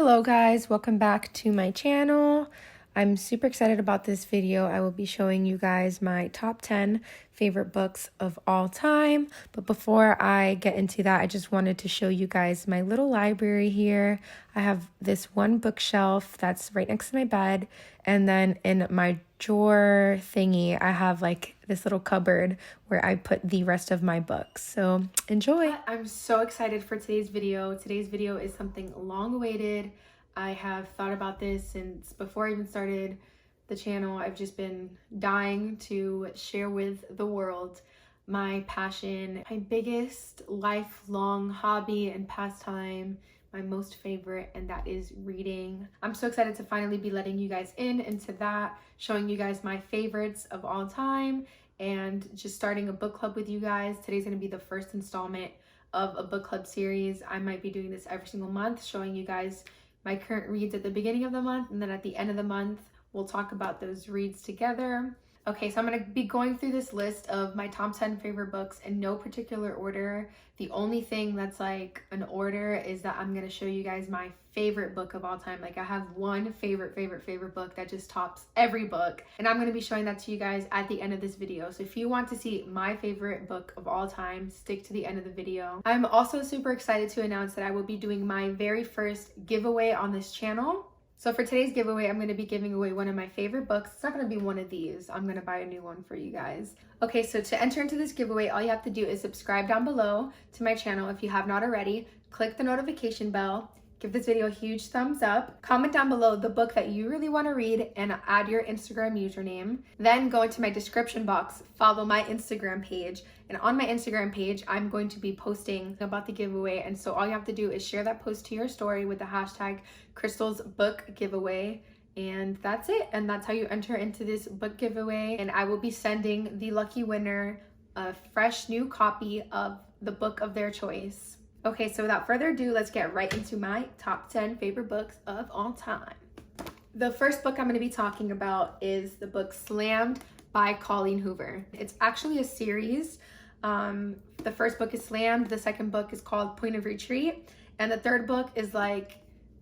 Hello guys, welcome back to my channel. I'm super excited about this video. I will be showing you guys my top 10 favorite books of all time. But before I get into that, I just wanted to show you guys my little library here. I have this one bookshelf that's right next to my bed. And then in my drawer thingy, I have like this little cupboard where I put the rest of my books. So enjoy. I'm so excited for today's video. Today's video is something long awaited. I have thought about this since before I even started the channel. I've just been dying to share with the world my passion, my biggest lifelong hobby and pastime, my most favorite, and that is reading. I'm so excited to finally be letting you guys into that, showing you guys my favorites of all time, and just starting a book club with you guys. Today's gonna be the first installment of a book club series. I might be doing this every single month, showing you guys my current reads at the beginning of the month, and then at the end of the month, we'll talk about those reads together. Okay, so I'm gonna be going through this list of my top 10 favorite books in no particular order. The only thing that's like an order is that I'm gonna show you guys my favorite book of all time. Like I have one favorite book that just tops every book. And I'm gonna be showing that to you guys at the end of this video. So if you want to see my favorite book of all time, stick to the end of the video. I'm also super excited to announce that I will be doing my very first giveaway on this channel. So for today's giveaway, I'm going to be giving away one of my favorite books. It's not going to be one of these. I'm going to buy a new one for you guys. Okay, so to enter into this giveaway, all you have to do is subscribe down below to my channel if you have not already. Click the notification bell. Give this video a huge thumbs up. Comment down below the book that you really want to read and add your Instagram username. Then go into my description box, follow my Instagram page. And on my Instagram page, I'm going to be posting about the giveaway. And so all you have to do is share that post to your story with the hashtag Krystal's book giveaway. And that's it. And that's how you enter into this book giveaway. And I will be sending the lucky winner a fresh new copy of the book of their choice. Okay, so without further ado, let's get right into my top 10 favorite books of all time. The first book I'm going to be talking about is the book Slammed by Colleen Hoover. It's actually a series. The first book is Slammed, the second book is called Point of Retreat, and the third book is like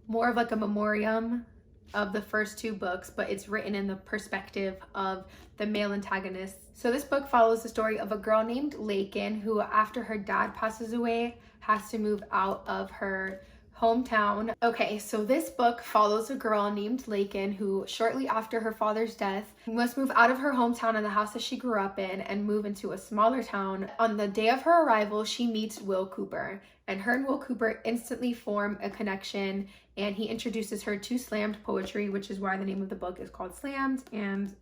more of like a memoriam of the first two books, but it's written in the perspective of the male antagonist. So this book follows the story of a girl named Lakin who, after her dad passes away, has to move out of her hometown. Okay, so this book follows a girl named Lakin who, shortly after her father's death, must move out of her hometown and the house that she grew up in and move into a smaller town. On the day of her arrival, she meets Will Cooper, and her and Will Cooper instantly form a connection, and he introduces her to slammed poetry, which is why the name of the book is called Slammed, and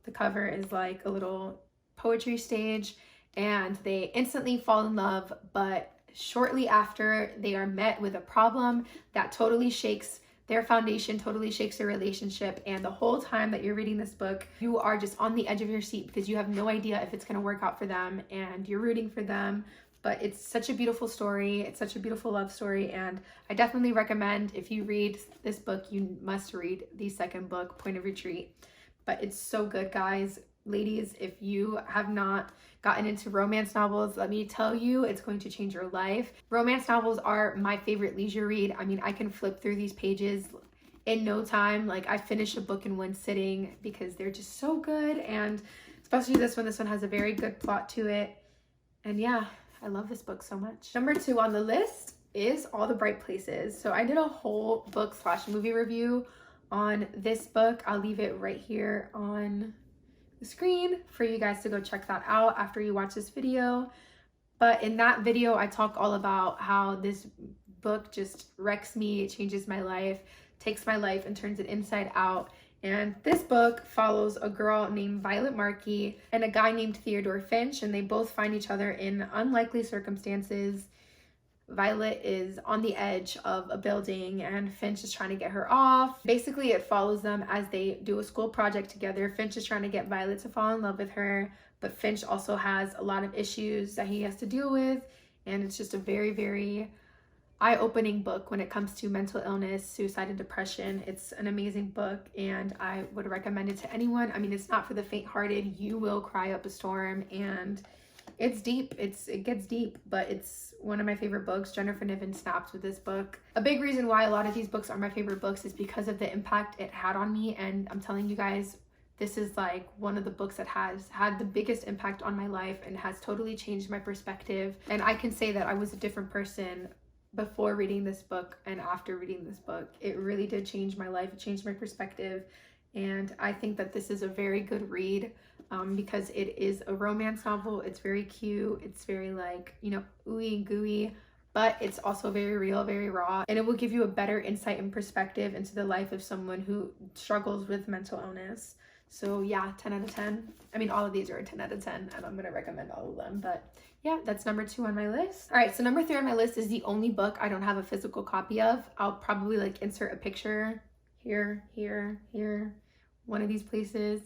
the cover is like a little poetry stage, and they instantly fall in love, but shortly after, they are met with a problem that totally shakes their foundation, totally shakes their relationship. And the whole time that you're reading this book, you are just on the edge of your seat because you have no idea if it's going to work out for them, and you're rooting for them. But it's such a beautiful story. It's such a beautiful love story. And I definitely recommend, if you read this book, you must read the second book, Point of Retreat. But it's so good, guys. Ladies, if you have not gotten into romance novels, let me tell you, it's going to change your life. Romance novels are my favorite leisure read. I mean, I can flip through these pages in no time. Like, I finish a book in one sitting because they're just so good. And especially this one. This one has a very good plot to it. And yeah, I love this book so much. Number 2 on the list is All the Bright Places. So I did a whole book/movie review on this book. I'll leave it right here on the screen for you guys to go check that out after you watch this video. But in that video, I talk all about how this book just wrecks me, it changes my life, takes my life and turns it inside out. And this book follows a girl named Violet Markey and a guy named Theodore Finch, and they both find each other in unlikely circumstances. Violet is on the edge of a building and Finch is trying to get her off. Basically, it follows them as they do a school project together. Finch is trying to get Violet to fall in love with her, but Finch also has a lot of issues that he has to deal with. And it's just a very, very eye-opening book when it comes to mental illness, suicide, and depression. It's an amazing book and I would recommend it to anyone. I mean, it's not for the faint-hearted. You will cry up a storm, and It's deep. It gets deep, but it's one of my favorite books. Jennifer Niven snapped with this book. A big reason why a lot of these books are my favorite books is because of the impact it had on me. And I'm telling you guys, this is like one of the books that has had the biggest impact on my life and has totally changed my perspective. And I can say that I was a different person before reading this book and after reading this book. It really did change my life. It changed my perspective. And I think that this is a very good read because it is a romance novel. It's very cute. It's very like, you know, ooey and gooey, but it's also very real, very raw. And it will give you a better insight and perspective into the life of someone who struggles with mental illness. So yeah, 10 out of 10. I mean, all of these are a 10 out of 10 and I'm gonna recommend all of them, but yeah, that's number 2 on my list. All right, so number 3 on my list is the only book I don't have a physical copy of. I'll probably like insert a picture here, one of these places.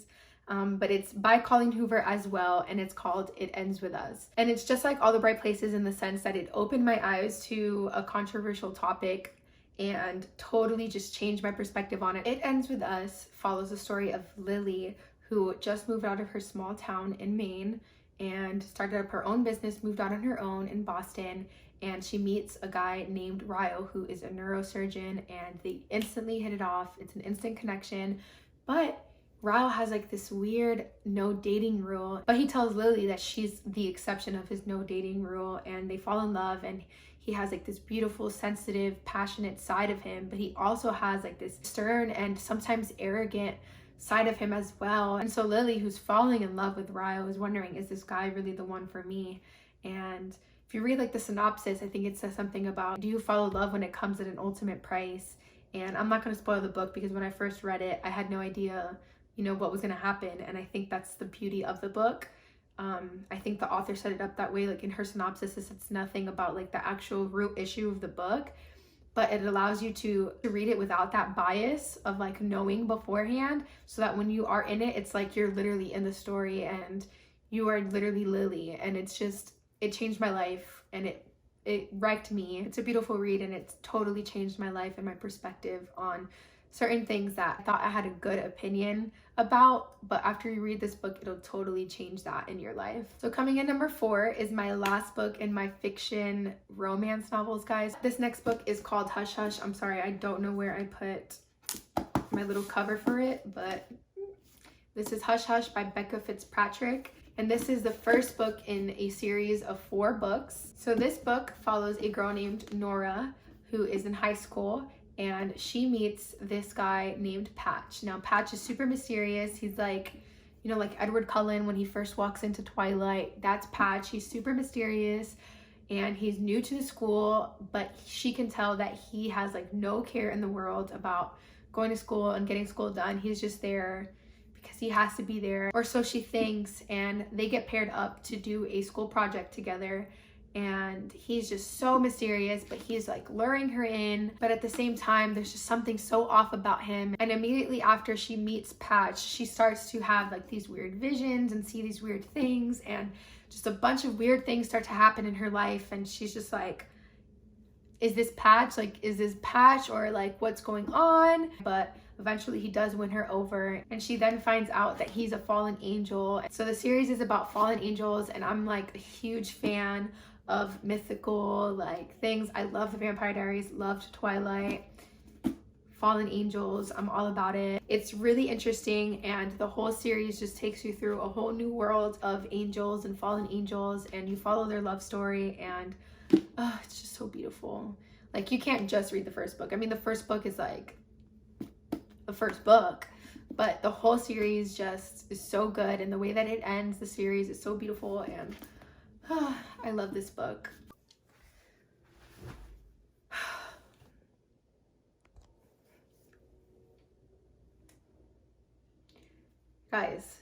But it's by Colleen Hoover as well, and it's called It Ends With Us. And it's just like All the Bright Places in the sense that it opened my eyes to a controversial topic and totally just changed my perspective on it. It Ends With Us follows the story of Lily, who just moved out of her small town in Maine and started up her own business, moved out on her own in Boston, and she meets a guy named Ryo, who is a neurosurgeon, and they instantly hit it off. It's an instant connection, but Ryo has like this weird no dating rule, but he tells Lily that she's the exception of his no dating rule, and they fall in love. And he has like this beautiful, sensitive, passionate side of him, but he also has like this stern and sometimes arrogant side of him as well. And so Lily, who's falling in love with Ryo, is wondering, is this guy really the one for me? And if you read like the synopsis, I think it says something about, do you follow love when it comes at an ultimate price? And I'm not going to spoil the book because when I first read it, I had no idea, you know, what was going to happen. And I think that's the beauty of the book. I think the author set it up that way. Like in her synopsis, it's nothing about like the actual root issue of the book, but it allows you to read it without that bias of like knowing beforehand, so that when you are in it, it's like you're literally in the story and you are literally Lily. And it's just, it changed my life and it wrecked me. It's a beautiful read and it's totally changed my life and my perspective on certain things that I thought I had a good opinion about, but after you read this book, it'll totally change that in your life. So coming in number 4 is my last book in my fiction romance novels, guys. This next book is called Hush Hush. I'm sorry, I don't know where I put my little cover for it, but this is Hush Hush by Becca Fitzpatrick. And this is the first book in a series of 4 books. So this book follows a girl named Nora who is in high school, and she meets this guy named Patch. Now, Patch is super mysterious. He's like, you know, like Edward Cullen when he first walks into Twilight. That's Patch. He's super mysterious, and he's new to the school, but she can tell that he has like no care in the world about going to school and getting school done. He's just there because he has to be there, or so she thinks, and they get paired up to do a school project together. And he's just so mysterious, but he's like luring her in, but at the same time there's just something so off about him. And immediately after she meets Patch, she starts to have like these weird visions and see these weird things, and just a bunch of weird things start to happen in her life. And she's just like, is this Patch? Like, is this Patch, or like what's going on? But eventually he does win her over, and she then finds out that he's a fallen angel. So the series is about fallen angels, and I'm like a huge fan of mythical like things. I love the Vampire Diaries, loved Twilight, fallen angels, I'm all about it. It's really interesting, and the whole series just takes you through a whole new world of angels and fallen angels, and you follow their love story, and it's just so beautiful. Like, you can't just read the first book. I mean, the first book is like the first book, but the whole series just is so good, and the way that it ends the series is so beautiful, and I love this book. Guys,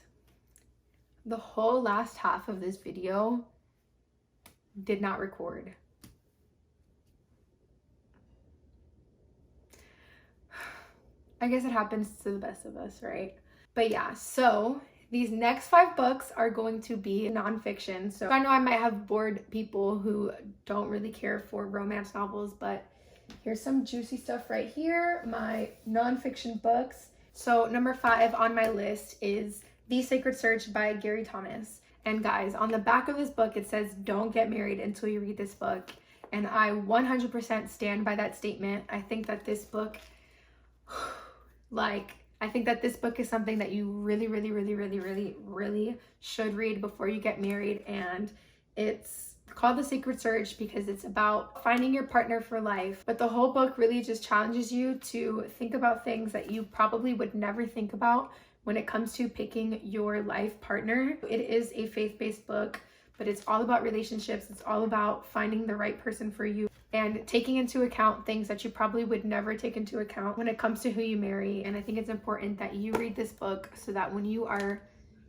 the whole last half of this video did not record. I guess it happens to the best of us, right? But yeah, so these next 5 books are going to be nonfiction. So I know I might have bored people who don't really care for romance novels, but here's some juicy stuff right here, my nonfiction books. So number 5 on my list is The Sacred Search by Gary Thomas. And guys, on the back of this book, it says, don't get married until you read this book. And I 100% stand by that statement. I think that this book, I think that this book is something that you really, really, really, really, really, really should read before you get married. And it's called The Secret Search because it's about finding your partner for life. But the whole book really just challenges you to think about things that you probably would never think about when it comes to picking your life partner. It is a faith-based book, but it's all about relationships. It's all about finding the right person for you and taking into account things that you probably would never take into account when it comes to who you marry. And I think it's important that you read this book so that when you are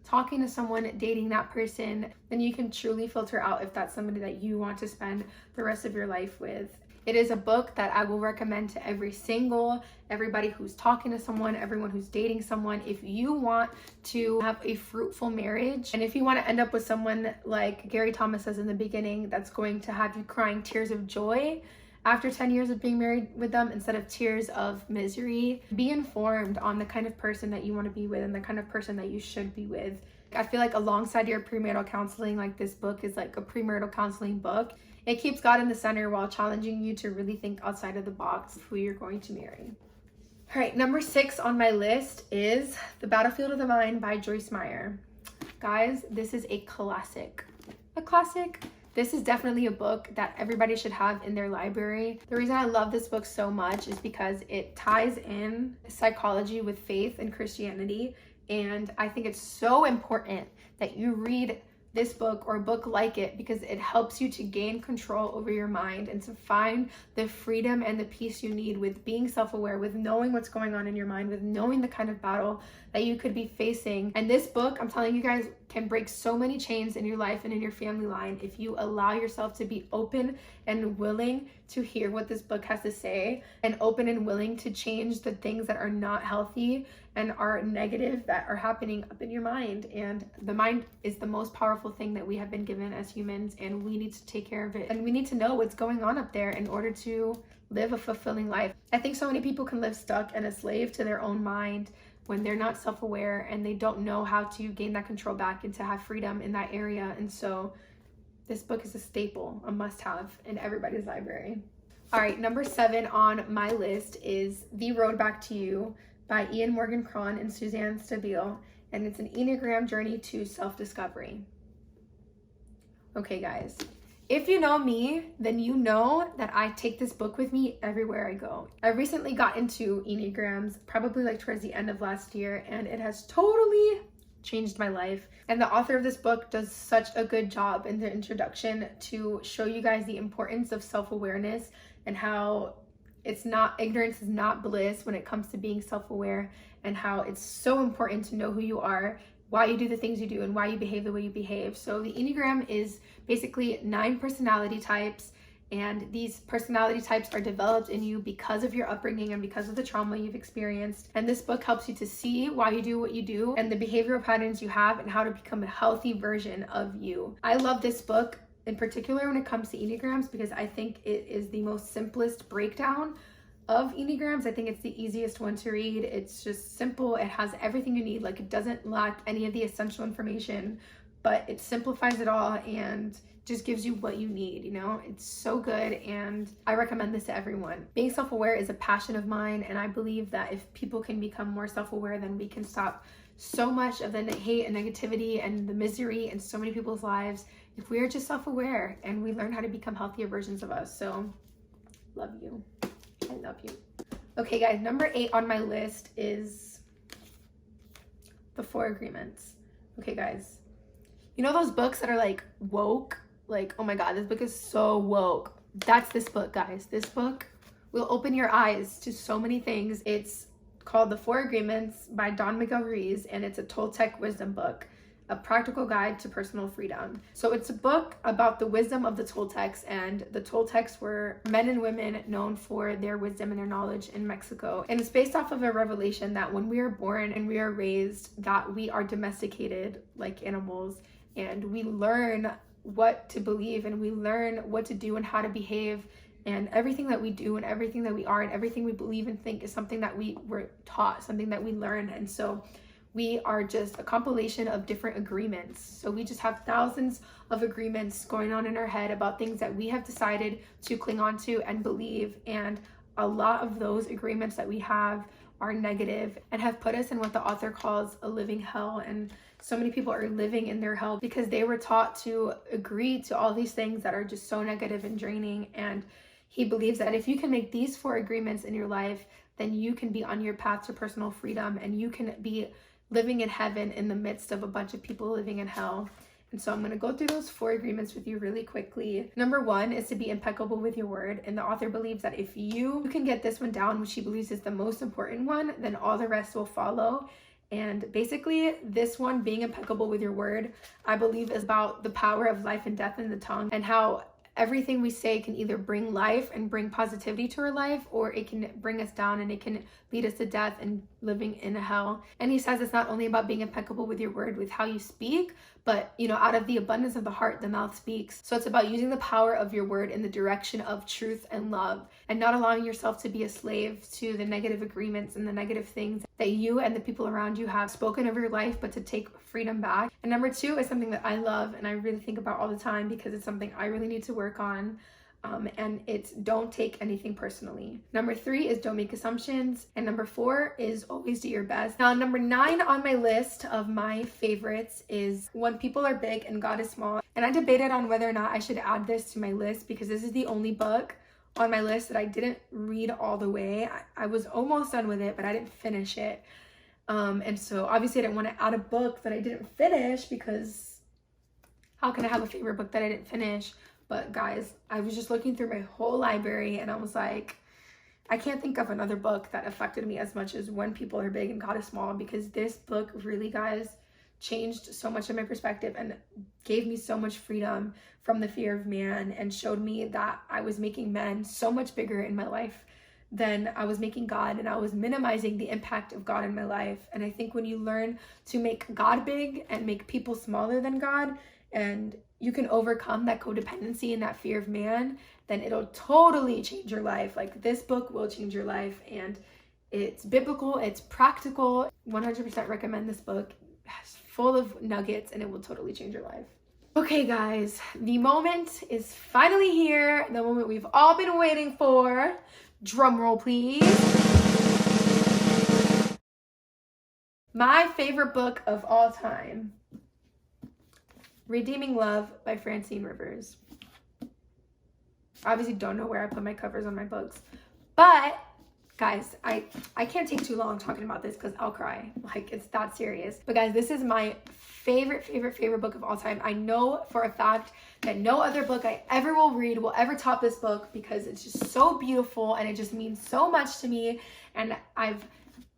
talking to someone, dating that person, then you can truly filter out if that's somebody that you want to spend the rest of your life with. It is a book that I will recommend to everybody who's talking to someone, everyone who's dating someone. If you want to have a fruitful marriage, and if you want to end up with someone like Gary Thomas says in the beginning, that's going to have you crying tears of joy after 10 years of being married with them instead of tears of misery, be informed on the kind of person that you want to be with and the kind of person that you should be with. I feel like alongside your premarital counseling, like this book is like a premarital counseling book. It keeps God in the center while challenging you to really think outside of the box of who you're going to marry. All right, number 6 on my list is The Battlefield of the Mind by Joyce Meyer. Guys, this is a classic. A classic. This is definitely a book that everybody should have in their library. The reason I love this book so much is because it ties in psychology with faith and Christianity. And I think it's so important that you read this book or a book like it because it helps you to gain control over your mind and to find the freedom and the peace you need with being self-aware, with knowing what's going on in your mind, with knowing the kind of battle that you could be facing. And this book, I'm telling you guys, can break so many chains in your life and in your family line if you allow yourself to be open and willing to hear what this book has to say, and open and willing to change the things that are not healthy and are negative that are happening up in your mind. And the mind is the most powerful thing that we have been given as humans, and we need to take care of it. And we need to know what's going on up there in order to live a fulfilling life. I think so many people can live stuck and a slave to their own mind when they're not self-aware and they don't know how to gain that control back and to have freedom in that area. And so this book is a staple, a must-have in everybody's library. All right, number 7 on my list is The Road Back to You by Ian Morgan Cron and Suzanne Stabile, and it's an Enneagram journey to self-discovery. Okay, guys, if you know me, then you know that I take this book with me everywhere I go. I recently got into Enneagrams, probably like towards the end of last year, and it has totally changed my life. And the author of this book does such a good job in the introduction to show you guys the importance of self-awareness and how ignorance is not bliss when it comes to being self-aware, and how it's so important to know who you are, why you do the things you do, and why you behave the way you behave. So the Enneagram is basically 9 personality types, and these personality types are developed in you because of your upbringing and because of the trauma you've experienced. And this book helps you to see why you do what you do and the behavioral patterns you have and how to become a healthy version of you. I love this book in particular when it comes to Enneagrams because I think it is the most simplest breakdown of Enneagrams. I think it's the easiest one to read. It's just simple. It has everything you need. Like, it doesn't lack any of the essential information, but it simplifies it all and just gives you what you need, you know? It's so good, and I recommend this to everyone. Being self-aware is a passion of mine, and I believe that if people can become more self-aware, then we can stop so much of the hate and negativity and the misery in so many people's lives if we are just self-aware and we learn how to become healthier versions of us. So, love you. I love you. Okay, guys, number 8 on my list is The 4 Agreements. Okay, guys, you know those books that are like woke? Like, oh my God, this book is so woke. That's this book, guys. This book will open your eyes to so many things. It's called The 4 Agreements by Don Miguel Ruiz, and it's a Toltec wisdom book, a practical guide to personal freedom. So it's a book about the wisdom of the Toltecs, and the Toltecs were men and women known for their wisdom and their knowledge in Mexico. And it's based off of a revelation that when we are born and we are raised, that we are domesticated like animals, and we learn what to believe and we learn what to do and how to behave, and everything that we do and everything that we are and everything we believe and think is something that we were taught, something that we learned. And so we are just a compilation of different agreements. So we just have thousands of agreements going on in our head about things that we have decided to cling on to and believe. And a lot of those agreements that we have are negative and have put us in what the author calls a living hell. And so many people are living in their hell because they were taught to agree to all these things that are just so negative and draining. And he believes that if you can make these 4 agreements in your life, then you can be on your path to personal freedom and you can be living in heaven in the midst of a bunch of people living in hell. And so I'm going to go through those 4 agreements with you really quickly. Number 1 is to be impeccable with your word. And the author believes that if you can get this one down, which he believes is the most important one, then all the rest will follow. And basically, this one, being impeccable with your word, I believe is about the power of life and death in the tongue, and how everything we say can either bring life and bring positivity to our life, or it can bring us down and it can lead us to death and living in a hell. And he says it's not only about being impeccable with your word, with how you speak, but out of the abundance of the heart, the mouth speaks. So it's about using the power of your word in the direction of truth and love, and not allowing yourself to be a slave to the negative agreements and the negative things that you and the people around you have spoken over your life, but to take freedom back. And number 2 is something that I love and I really think about all the time because it's something I really need to work on. And it's don't take anything personally. Number 3 is don't make assumptions. And number 4 is always do your best. Now, number 9 on my list of my favorites is when people are big and God is small. And I debated on whether or not I should add this to my list because this is the only book on my list that I didn't read all the way. I was almost done with it, but I didn't finish it. And so obviously I didn't want to add a book that I didn't finish because how can I have a favorite book that I didn't finish? But guys, I was just looking through my whole library and I was like, I can't think of another book that affected me as much as When People Are Big and God Is Small, because this book really, guys, changed so much of my perspective and gave me so much freedom from the fear of man and showed me that I was making men so much bigger in my life than I was making God, and I was minimizing the impact of God in my life. And I think when you learn to make God big and make people smaller than God, and you can overcome that codependency and that fear of man, then it'll totally change your life. Like, this book will change your life, and it's biblical, it's practical. 100% recommend this book. It's full of nuggets and it will totally change your life. Okay guys, the moment is finally here. The moment we've all been waiting for. Drum roll, please. My favorite book of all time, Redeeming Love by Francine Rivers. Obviously don't know where I put my covers on my books, but guys, I can't take too long talking about this because I'll cry. Like, it's that serious. But guys, this is my favorite book of all time. I know for a fact that no other book I ever will read will ever top this book because it's just so beautiful and it just means so much to me. And I've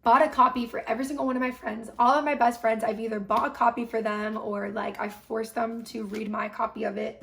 bought a copy for every single one of my friends. All of my best friends, I've either bought a copy for them or like I forced them to read my copy of it.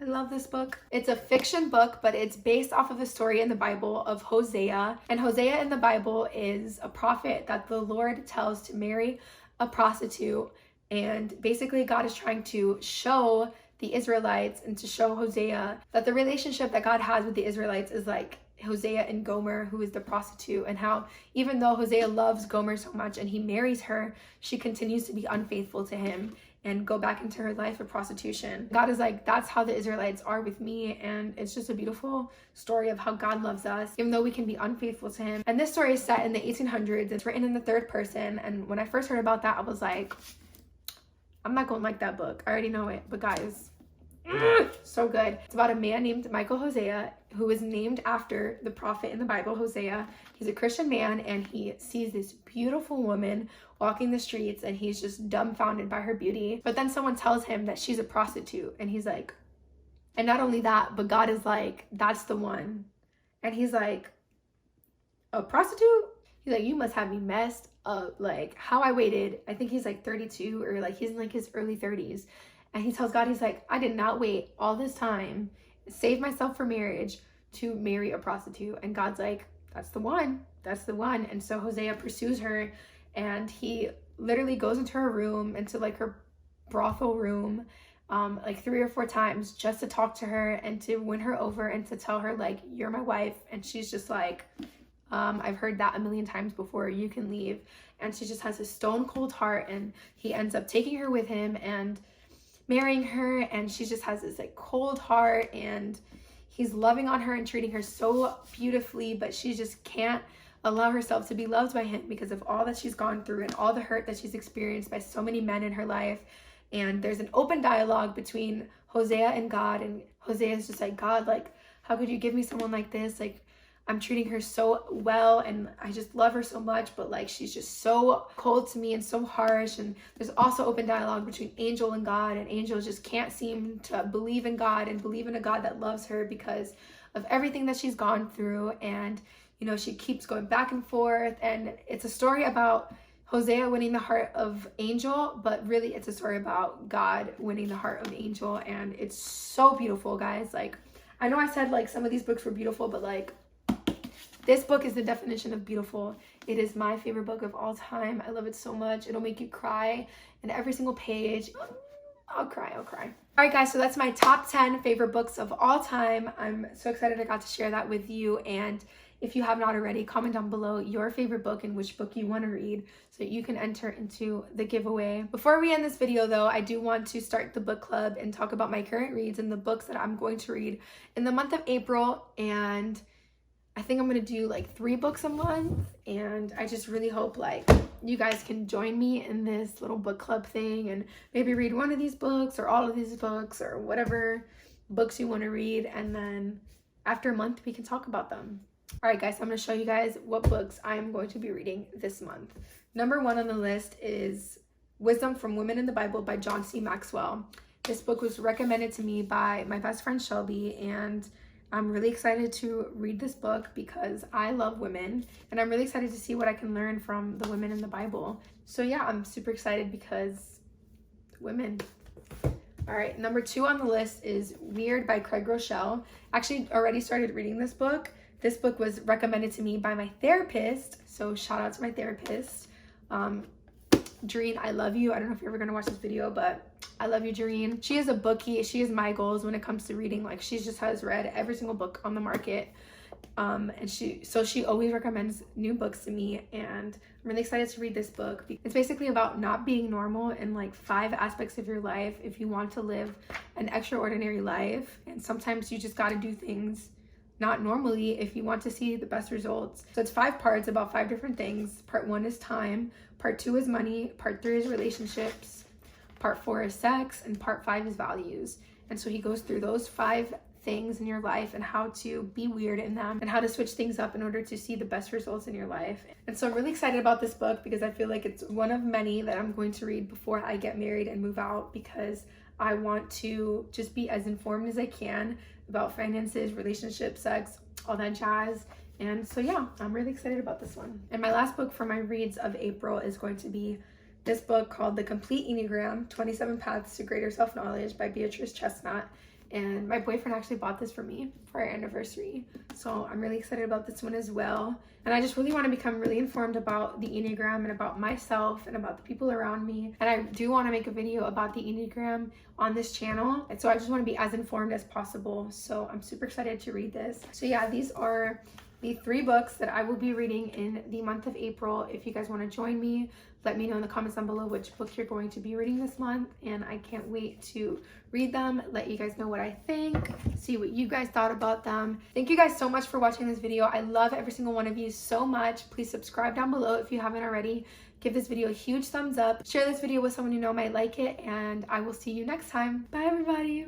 I love this book. It's a fiction book, but it's based off of the story in the Bible of Hosea. And Hosea in the Bible is a prophet that the Lord tells to marry a prostitute. And basically God is trying to show the Israelites and to show Hosea that the relationship that God has with the Israelites is like Hosea and Gomer, who is the prostitute, and how even though Hosea loves Gomer so much and he marries her, she continues to be unfaithful to him and go back into her life of prostitution. God is like, that's how the Israelites are with me. And it's just a beautiful story of how God loves us, even though we can be unfaithful to him. And this story is set in the 1800s. It's written in the third person. And when I first heard about that, I was like, I'm not gonna like that book. I already know it, but guys, so good. It's about a man named Michael Hosea, who is named after the prophet in the Bible, Hosea. He's a Christian man and he sees this beautiful woman walking the streets and he's just dumbfounded by her beauty. But then someone tells him that she's a prostitute and he's like, and not only that, but God is like, that's the one. And he's like, a prostitute? He's like, you must have me messed up. Like, how I waited, I think he's like 32 or like he's in like his early 30s. And he tells God, he's like, I did not wait all this time, save myself for marriage to marry a prostitute. And God's like, that's the one. That's the one. And so Hosea pursues her and he literally goes into her room, into like her brothel room, like 3 or 4 times just to talk to her and to win her over and to tell her like, you're my wife. And she's just like, I've heard that a million times before. You can leave. And she just has a stone cold heart, and he ends up taking her with him and marrying her, and she just has this like cold heart, and he's loving on her and treating her so beautifully, but she just can't allow herself to be loved by him because of all that she's gone through and all the hurt that she's experienced by so many men in her life. And there's an open dialogue between Hosea and God, and Hosea is just like, God, like, how could you give me someone like this? Like, I'm treating her so well and I just love her so much, but like she's just so cold to me and so harsh. And there's also open dialogue between Angel and God, and Angel just can't seem to believe in God and believe in a God that loves her because of everything that she's gone through. And you know, she keeps going back and forth, and it's a story about Hosea winning the heart of Angel, but really it's a story about God winning the heart of Angel. And it's so beautiful, guys. Like, I know I said like some of these books were beautiful, but like this book is the definition of beautiful. It is my favorite book of all time. I love it so much. It'll make you cry in every single page. I'll cry. All right, guys, so that's my top 10 favorite books of all time. I'm so excited I got to share that with you. And if you have not already, comment down below your favorite book and which book you want to read so you can enter into the giveaway. Before we end this video, though, I do want to start the book club and talk about my current reads and the books that I'm going to read in the month of April. And I think I'm going to do like 3 books a month. And I just really hope like you guys can join me in this little book club thing and maybe read one of these books or all of these books or whatever books you want to read. And then after a month, we can talk about them. All right, guys, so I'm going to show you guys what books I am going to be reading this month. Number 1 on the list is Wisdom from Women in the Bible by John C. Maxwell. This book was recommended to me by my best friend Shelby, and I'm really excited to read this book because I love women, and I'm really excited to see what I can learn from the women in the Bible. So yeah, I'm super excited because women. All right, number 2 on the list is Weird by Craig Rochelle. Actually, already started reading this book. This book was recommended to me by my therapist, so shout out to my therapist. Jareen, I love you. I don't know if you're ever gonna watch this video, but I love you, Jareen. She is a bookie. She is my goals when it comes to reading. Like, she just has read every single book on the market. And she always recommends new books to me, and I'm really excited to read this book. It's basically about not being normal in like 5 aspects of your life if you want to live an extraordinary life. And sometimes you just got to do things not normally if you want to see the best results. So it's 5 parts about 5 different things. Part 1 is time, part 2 is money, part 3 is relationships, part 4 is sex, and part 5 is values. And so he goes through those 5 things in your life and how to be weird in them and how to switch things up in order to see the best results in your life. And so I'm really excited about this book because I feel like it's one of many that I'm going to read before I get married and move out, because I want to just be as informed as I can about finances, relationships, sex, all that jazz. And so yeah, I'm really excited about this one. And my last book for my reads of April is going to be this book called The Complete Enneagram, 27 Paths to Greater Self-Knowledge by Beatrice Chestnut. And my boyfriend actually bought this for me for our anniversary. So I'm really excited about this one as well. And I just really want to become really informed about the Enneagram and about myself and about the people around me. And I do want to make a video about the Enneagram on this channel. And so I just want to be as informed as possible. So I'm super excited to read this. So yeah, these are the 3 books that I will be reading in the month of April. If you guys want to join me, let me know in the comments down below which book you're going to be reading this month, and I can't wait to read them, let you guys know what I think, see what you guys thought about them. Thank you guys so much for watching this video. I love every single one of you so much. Please subscribe down below if you haven't already. Give this video a huge thumbs up. Share this video with someone you know might like it, and I will see you next time. Bye, everybody.